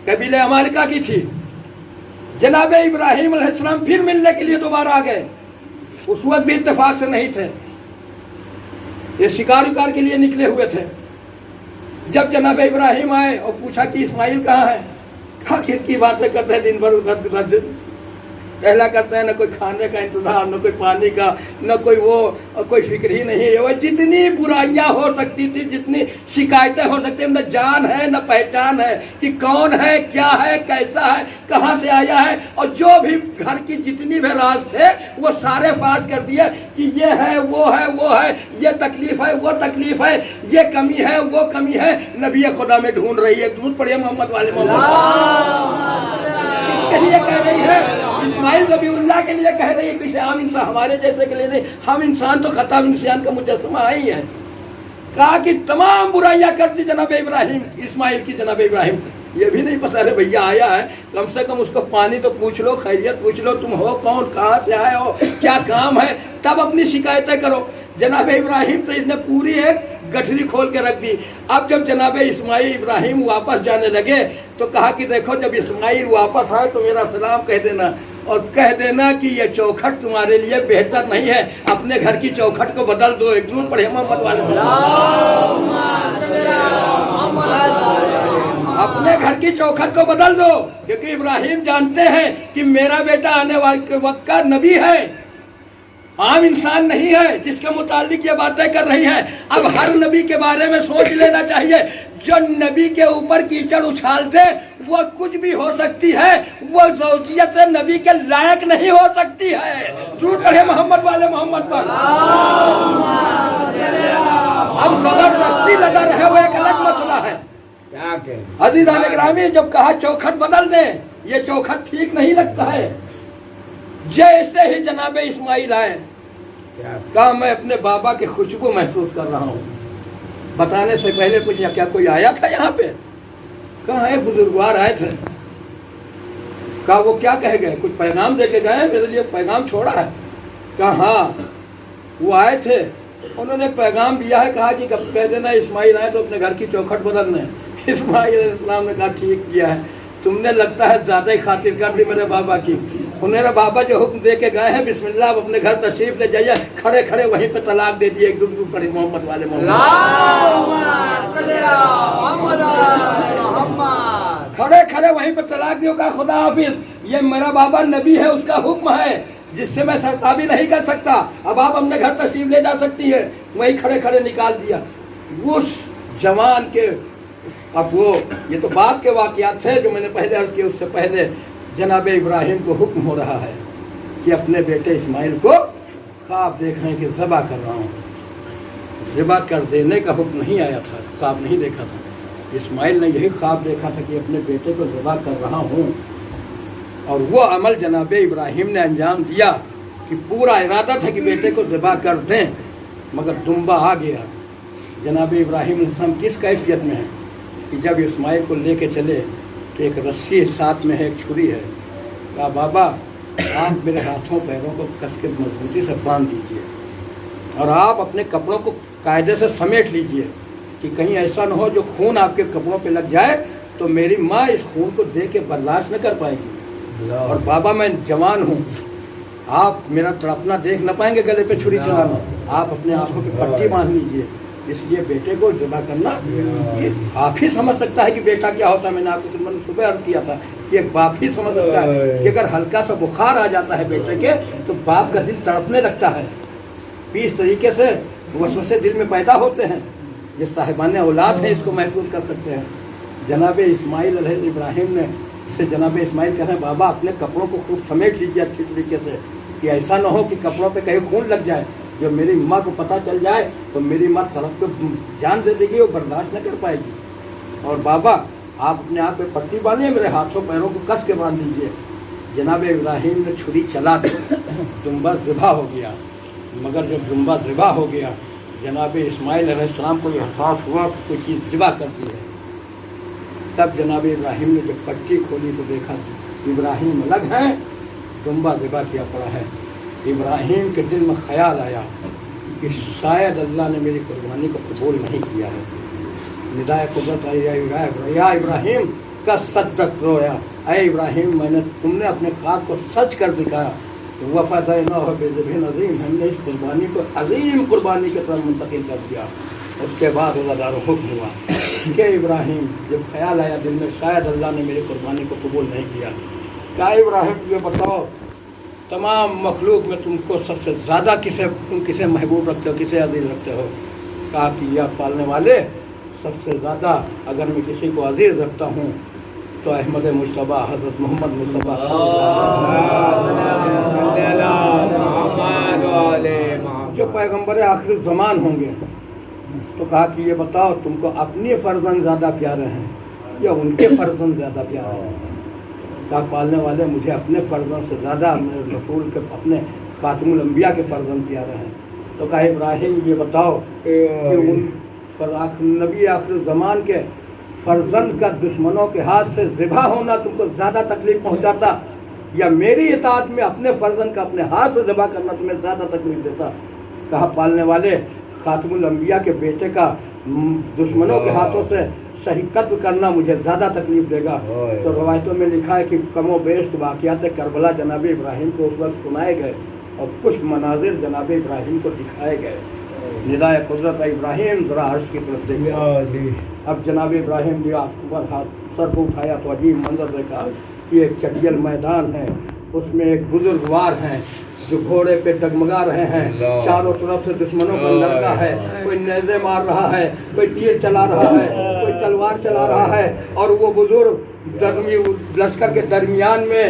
कबीला अमालिका की थी। जनाब इब्राहिम अलैहिस्सलाम फिर मिलने के लिए दोबारा आ गए। उस वक्त भी इत्तेफाक से नहीं थे, ये शिकार विकार के लिए निकले हुए थे। जब जनाब इब्राहिम आए और पूछा कि इस्माइल कहाँ है, कहा किसकी बातें करते हैं दिन भर उधर। टहला करते हैं, न कोई खाने का इंतजार, न कोई पानी का, न कोई वो, कोई फिक्र ही नहीं है। वो जितनी बुराइयां हो सकती थी, जितनी शिकायतें हो सकती थी, न जान है न पहचान है कि कौन है, क्या है, कैसा है, कहाँ से आया है, और जो भी घर की जितनी भी राज थे वो सारे पास कर दिए कि ये है, वो है, वो है, ये तकलीफ है, वो तकलीफ है, ये कमी है, वो कमी है। नबी खुदा में ढूंढ रही है, ढूंढ पड़िए मोहम्मद वाले मोहम्मद। इसके लिए कह रही है, इस्माइल ज़बीउल्लाह के लिए कह रही है, किसी आम इंसान हमारे जैसे के लिए नहीं। हम इंसान तो खता इंसान का मुजस्समा ही है। कहा कि तमाम बुराइयां कर दी जनाब इब्राहिम, इस्माइल की, जनाब इब्राहिम ये भी नहीं पता है भैया आया है, कम से कम उसको पानी तो पूछ लो, खैरियत पूछ लो, तुम हो कौन, कहाँ से आए हो, क्या काम है, तब अपनी शिकायतें करो। जनाब इब्राहिम तो इसने पूरी एक गठरी खोल के रख दी। अब जब जनाब इस्माइल इब्राहिम वापस जाने लगे तो कहा कि देखो, जब इस्माइल वापस आए तो मेरा सलाम कह देना, और कह देना कि ये चौखट तुम्हारे लिए बेहतर नहीं है, अपने घर की चौखट को बदल दो। एक दूर पढ़े मोहम्मद वाले, अपने घर की चौखट को बदल दो, क्योंकि इब्राहिम जानते हैं कि मेरा बेटा आने वाले वक्त का नबी है, आम इंसान नहीं है जिसके मुतालिक ये बातें कर रही हैं। अब हर नबी के बारे में सोच लेना चाहिए, जो नबी के ऊपर कीचड़ उछाल दे वो कुछ भी हो सकती है, वो ज़ौजियत नबी के लायक नहीं हो सकती है। झूठ पढ़े मोहम्मद वाले मोहम्मद पर। अब जबरदस्ती लगा रहे वो एक अलग मसला है। अज़ीज़ान गिरामी, जब कहा चौखट बदल दे, ये चौखट ठीक नहीं लगता है। जैसे ही जनाब इस्माइल आए, कहा मैं अपने बाबा की खुशबू महसूस कर रहा हूँ। बताने से पहले कुछ क्या कोई आया था यहाँ पे? कहा है बुजुर्गवार आए थे। कहा वो क्या कह गए, कुछ पैगाम दे के गए, मेरे लिए पैगाम छोड़ा है? कहा हाँ, वो आए थे, उन्होंने एक पैगाम दिया है, कहा कि कह देना इस्माइल आए तो अपने घर की चौखट बदलने। इस्माइल अलैहिस्सलाम ने कहा ठीक किया है, तुमने लगता है ज्यादा ही खातिर कर दी मेरे बाबा की। मेरा बाबा जो हुक्म दे के गए हैं, बिस्मिल्लाह अपने घर तशरीफ ले जाइए, खड़े खड़े वहीं पे तलाक दे दिए। एक दूर पड़े मोहम्मद वाले खड़े खड़े वहीं पे तलाक दियो। का खुदा हाफिज, ये मेरा बाबा नबी है, उसका हुक्म है जिससे मैं सरताबी नहीं कर सकता। अब आप अपने घर तशरीफ ले जा सकती है। वहीं खड़े खड़े निकाल दिया उस जवान के। अब वो, ये तो बात के वाक़यात थे जो मैंने पहले अर्ज किए। उससे पहले जनाब इब्राहिम को हुक्म हो रहा है कि अपने बेटे इस्माइल को ख्वाब देख रहे हैं कि ज़बह कर रहा हूँ। ज़बह कर देने का हुक्म नहीं आया था, ख्वाब नहीं देखा था। इस्माइल ने यही ख्वाब देखा था कि अपने बेटे को ज़बह कर रहा हूँ, और वो अमल जनाब इब्राहिम ने अंजाम दिया कि पूरा इरादा था कि बेटे को ज़बह कर दें, मगर दुम्बा आ गया। जनाब इब्राहिम अलैहिस्सलाम किस कैफियत में है कि जब इस्माइल को लेके चले तो एक रस्सी साथ में है, एक छुरी है। कहा बाबा आप मेरे हाथों पैरों को कस के मजबूती से बांध दीजिए, और आप अपने कपड़ों को कायदे से समेट लीजिए कि कहीं ऐसा न हो जो खून आपके कपड़ों पे लग जाए तो मेरी माँ इस खून को देख के बर्दाश्त न कर पाएगी। और बाबा मैं जवान हूँ, आप मेरा तड़पना देख न पाएंगे, गले पे छुरी चलाना, आप अपने आंखों की पट्टी बांध लीजिए। इसलिए बेटे को ज़बह करना, ये आप ही समझ सकता है कि बेटा क्या होता है। मैंने आपको मैंने सुबह अर्ज किया था कि एक बाप ही समझ सकता है कि अगर हल्का सा बुखार आ जाता है बेटे के तो बाप का दिल तड़पने लगता है। इस तरीके से वसवसे दिल में पैदा होते हैं। ये साहिबाने औलाद हैं, इसको महसूस कर सकते हैं। जनाब इस्माइल इब्राहिम ने से जनाब इस्माइल कह रहे हैं बाबा अपने कपड़ों को खूब समेट लीजिए अच्छी तरीके से, कि ऐसा ना हो कि कपड़ों पे कहीं खून लग जाए। जब मेरी माँ को पता चल जाए तो मेरी माँ तड़प के जान दे देगी, वो बर्दाश्त न कर पाएगी। और बाबा आप अपने हाथ में पट्टी बांधिए, मेरे हाथों पैरों को कस के बांध दीजिए। जनाब इब्राहिम ने छुरी चला दी, दुम्बा ज़िबा हो गया। मगर जब दुम्बा ज़िबा हो गया, जनाब इस्माइल अलैहिस्सलाम को एहसास हुआ कि कोई चीज़ ज़िबा करती है। तब जनाब इब्राहिम ने जब पट्टी खोली तो देखा इब्राहिम अलग हैं, दुम्बा ज़िबा किया पड़ा है। इब्राहिम के दिल में ख्याल आया कि शायद अल्लाह ने मेरी कुर्बानी को कबूल नहीं किया है। निदाए कुदरत या इब्राहिम का सद्दत रोया, अय इब्राहिम मैंने तुमने अपने काज को सच कर दिखाया। तो वफ़ा न हो बेज़बीन अज़ीम, हमने इस कुर्बानी को अजीम कुर्बानी की तरफ मुंतकिल कर दिया। उसके बाद अल्लाह का हुक्म हुआ कि इब्राहिम, जब ख्याल आया दिल में शायद अल्लाह ने मेरी कुर्बानी को कबूल नहीं किया, क्या इब्राहिम ये बताओ तमाम मखलूक में तुमको सबसे ज़्यादा तुम किसे महबूब रखते हो, किसे अजीज़ रखते हो? कहा कि या पालने वाले, सबसे ज़्यादा अगर मैं किसी को अजीज़ रखता हूँ तो अहमद मुस्तफ़ा, हज़रत मोहम्मद मुस्तफ़ा जो पैगम्बर आखिर ज़मान होंगे। तो कहा कि ये बताओ तुमको अपने फ़र्जंद ज़्यादा प्यारे हैं या उनके फ़र्जंद ज़्यादा प्यारे हैं? कहा पालने वाले, मुझे अपने फ़र्जंद से ज़्यादा मेरे रसूल के, अपने खातिमुल अंबिया के फ़र्जंद प्यारे हैं। तो कहा इब्राहिम ये बताओ कि उन नबी आखिर ज़मान के फ़र्जंद का दुश्मनों के हाथ से ज़िबा होना तुमको ज़्यादा तकलीफ़ पहुँचाता या मेरी इताअत में अपने फ़र्जंद का अपने हाथ से ज़िबा करना तुम्हें ज़्यादा तकलीफ़ देता? कहा पालने वाले, खातिमुल अंबिया के बेटे का दुश्मनों के हाथों से सही कत्ल करना मुझे ज़्यादा तकलीफ़ देगा। तो रवायतों में लिखा है कि कमो बेश वाक़यात करबला जनाब इब्राहिम को उस वक्त सुनाए गए और कुछ मनाजिर जनाब इब्राहिम को दिखाए गए। निदाए कुदरत इब्राहिम ज़रा अर्श की तरफ देखा। अब जनाब इब्राहिम ने ऊपर हाथ सर को उठाया तो अजीब मंजर देखा कि एक चटियल मैदान है, उसमें एक बुजुर्गवार हैं जो घोड़े पे डगमगा रहे हैं, चारों तरफ से दुश्मनों का लड़का है, कोई नेज़े मार रहा है, कोई तीर चला रहा है, कोई तलवार चला रहा है और वो बुजुर्ग लश्कर के दरमियान में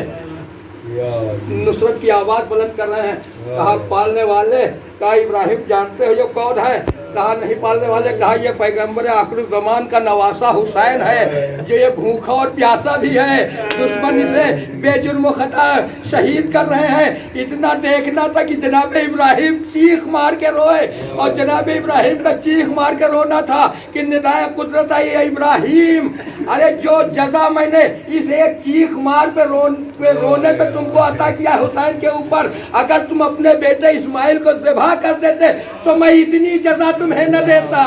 नुसरत की आवाज़ बुलंद कर रहे हैं। कहा पालने वाले, कहा इब्राहिम जानते हो ये कौन है? कहा नहीं पालने वाले। कहा ये पैगम्बर आखिर ज़मान का नवासा हुसैन है, जो ये भूखा और प्यासा भी है, दुश्मन इसे बेजुर्म खता शहीद कर रहे हैं। इतना देखना था कि जनाब इब्राहिम चीख मार के रोए और जनाब इब्राहिम का चीख मार के रोना था कि निदाए कुदरत इब्राहिम, अरे जो जजा मैंने इस एक चीख मार पे रोने पे तुमको अता किया हुसैन के ऊपर, अगर तुम अपने बेटे इस्माइल को ज़िबा कर देते तो मैं इतनी जजा तुम्हें न देता।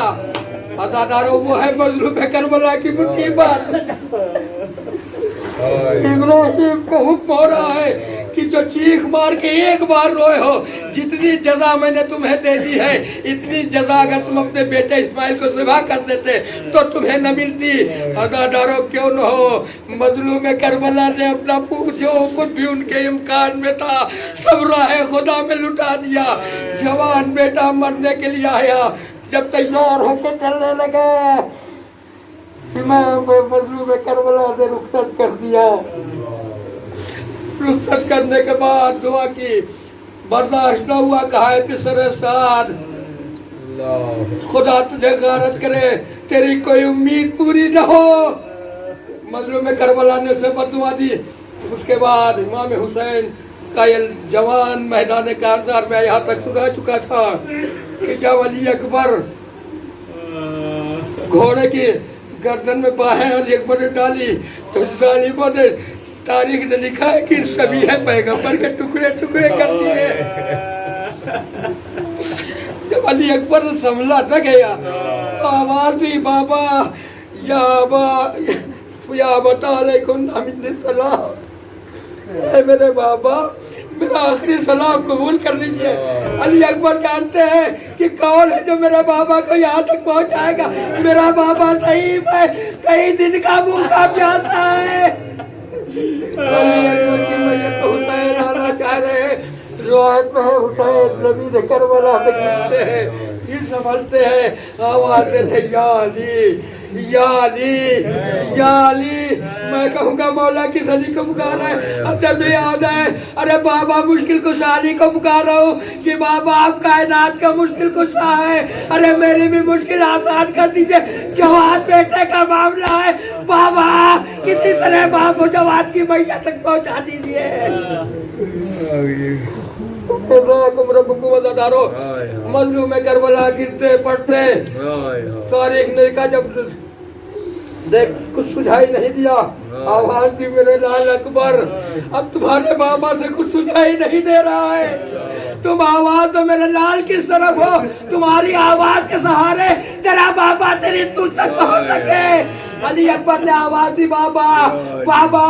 अज़ादारों, वो है मज़लूम करबला की मुसीबत। इब्राहिम को हुक्म हो रहा है कि जो चीख मार के एक बार रोए हो, जितनी जजा मैंने तुम्हें दे दी है, इतनी जजा अगर तुम अपने बेटे इस्माइल को ज़िबा कर देते तो तुम्हें न मिलती। अज़ादारों, क्यों न हो, मज़लूम करबला ने अपना जो कुछ भी उनके इम्कान में था सब राह खुदा में लुटा दिया। जवान बेटा मरने के लिए आया, जब तैयार होकर चलने लगे मज़लूम करबला ने रुखसत कर दिया। रुखसत करने के बाद दुआ की, बर्दाश्त न हुआ, कहा बिसरे साद, खुदा तुझे गारत करे, तेरी कोई उम्मीद पूरी न हो। मज़लूम करबला ने उसे बददुआ दी। उसके बाद इमाम हुसैन का ये जवान मैदान कारज़ार में यहाँ तक सुना चुका था कि जब अली अकबर घोड़े की गर्दन में बाहें और एक बड़े डाली तो जालिमों ने, तारीख ने लिखा है कि सभी है पैगंबर के टुकड़े टुकड़े कर दिए। जब अली अकबर संभला न गया तो आवाज दी, बाबा या बता सलाम, मेरे बाबा मेरा आखिरी सलाम कबूल कर लीजिए। अली अकबर जानते हैं कि कौन है जो मेरे बाबा को यहाँ तक पहुँचाएगा। मेरा बाबा सही है, कई दिन का भूखा प्यासा है। अली अकबर की मैयत को हुसैन आना चाह रहे हैं। रिवायत में है हुसैन नबी ने करबला में गिरते हैं, फिर संभलते हैं, आवाज देते या अली या अली या अली। मैं कहूँगा मौला किस अली को पुकारा है? अब जब याद है, अरे बाबा मुश्किल कुशा अली को पुकार रहा हूँ कि बाबा आप कायनात का मुश्किल कुशा है, अरे मेरी भी मुश्किल आसान कर दीजिए। जवान बेटे का मामला है, बाबा किसी तरह बाबू जवान की मैया तक पहुँचा दीजिए। मज़लूम करबला गिरते पड़ते, तारीख ने लिखा जब देख कुछ सुझाई नहीं दिया, आवाज दी मेरे लाल अकबर, अब तुम्हारे बाबा से कुछ सुझाई नहीं दे रहा है, तुम आवाज तो मेरे लाल किस तरफ हो, तुम्हारी आवाज के सहारे तेरा बाबा तेरी तुझ तक पहुंच सके। अली अकबर ने आवाज दी, बाबा बाबा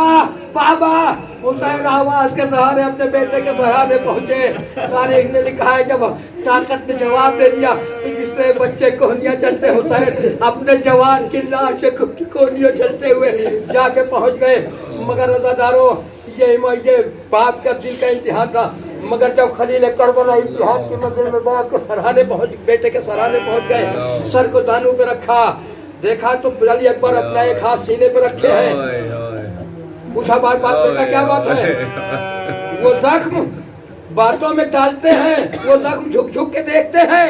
बाबा। हुसैन आवाज के सहारे अपने बेटे के सहारे पहुंचे। तारीख ने लिखा है जब ताकत ने जवाब दे दिया कि जिस तरह बच्चे कोहनियां चलते, हुसैन अपने जवान की लाश कोहनियों चलते हुए जाके पहुंच गए। मगर अज़ादारों ये बाप का दिल का इम्तिहान था। मगर जब खलील करबला इम्तिहान की मंजिल में बाप के सराहने पहुंच बेटे के सराहने पहुंच गए, सर को दानों पे रखा, देखा तो अली अकबर अपना एक हाथ सीने पे रखे हैं। पूछा बात बेटा क्या बात है? वो जख्म बातों में टालते हैं, वो जख्म झुक झुक के देखते हैं,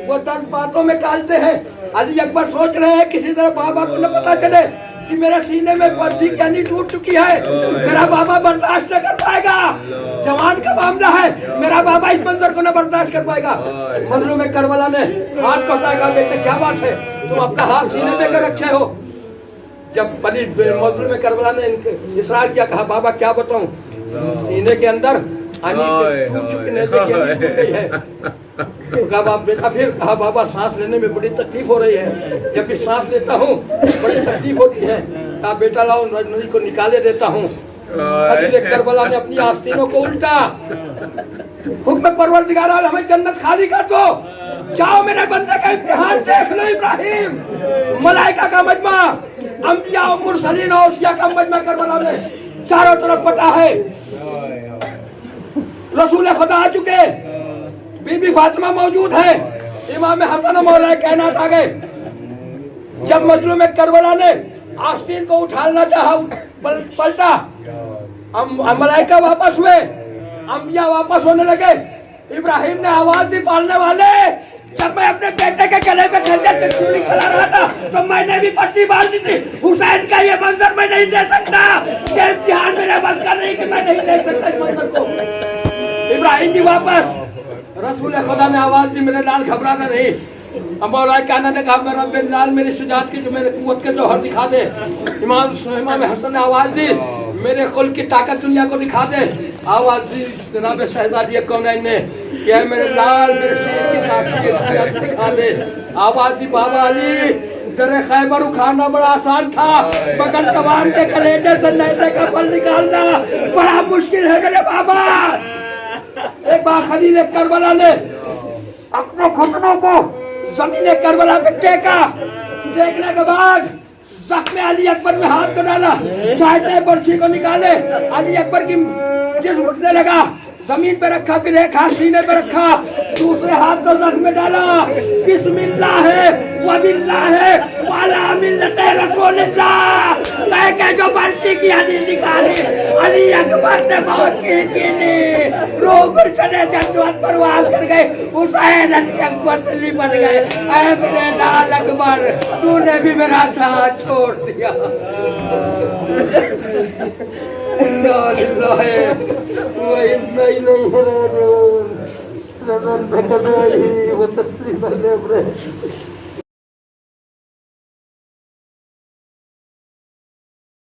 वो दर्द बातों में टालते हैं। अली अकबर सोच रहे हैं किसी तरह बाबा को न पता चले कि मेरे सीने में पर्ची की हड्डी टूट चुकी है, मेरा बाबा बर्दाश्त न कर पाएगा। जवान का मामला है, मेरा बाबा इस मंजर को न बर्दाश्त कर पाएगा। मजलूम करबला ने हाथ पकड़ा, बेटे क्या बात है, तुम अपना हाथ सीने में कर रखे हो। जब मजलूम करबला ने इसरार किया, कहा बाबा क्या बताऊं, सीने के अंदर कहा बाप बेटा, फिर कहा बाबा सांस लेने में बड़ी तकलीफ हो रही है, जब भी सांस लेता हूँ बड़ी तकलीफ होती है। कहा बेटा लाओ नदी को निकाले देता हूँ। करबला ने अपनी आस्तीनों को उल्टा, हुक्म परवरदिगार हमें जन्नत खाली कर दो, जाओ मेरे बंदे का इम्तिहान देख लो। इब्राहिम मलाइका का मजमा, अंबिया और मुरसलीन और औसिया का मजमा करबला में चारों तरफ पटा है। रसूल खुदा आ चुके, बीबी फातिमा मौजूद है, इमाम हसन मौला कायनात आ गए। जब मजलूम करबला ने आस्तीन को उठाना चाहा, पलटा, मलाइका वापस हुए, अंबिया वापस होने लगे। इब्राहिम ने आवाज दी, पालने वाले, जब मैं अपने बेटे के गले में खंजर चूड़ी चला रहा था तो मैंने भी पट्टी बांध दी थी। हुसैन का ये मंजर मैं नहीं दे सकता, ये इम्तिहान मेरे बस का नहीं कि मैं नहीं देख सकता इस मंजर को। इब्राहिम भी वापस, रसूल खुदा ने आवाज दी, मेरे लाल घबराना नहीं। मौला कायनात ने कहा मेरा बिन लाल मेरी शुजात की जो मेरे कुव्वत के जौहर दिखा दे। इमाम हसन ने आवाज दी, मेरे कुल की ताकत दुनिया को दिखा दे। आवाज दी जनाब शहजादी कौनैन ने कि मेरे लाल मेरे शेर की ताकत दिखा दे। आवाज दी बाबा अली, दरे खैबर उखाड़ना बड़ा आसान था, मगर जवान के कलेजे से नैज़े का फल निकालना बड़ा मुश्किल है मेरे बाबा। एक बार खलील करबला ने अपने घुटनों को जमीन करबला पे टेका, टेकने के बाद जख्म अली अकबर में हाथ को डाला, चाहते बर्छी को निकाले, अली अकबर की जिस्म उठने लगा, जमीन पे रखा, फिर एक हाथ सीने पे रखा, दूसरे हाथ को जख्म में डाला, बिस्मिल्लाह है वबिल्लाह है वाला मिल्लत रसूलिल्लाह कह के जो बर्छी की हड्डी निकाली, अली अकबर ने मौत की कीनी, रूह गुलशने जन्नत परवाज कर गए। हुसैन अली अकबर से पड़ गए, ऐ मेरे लाल अकबर तूने भी मेरा साथ छोड़ दिया।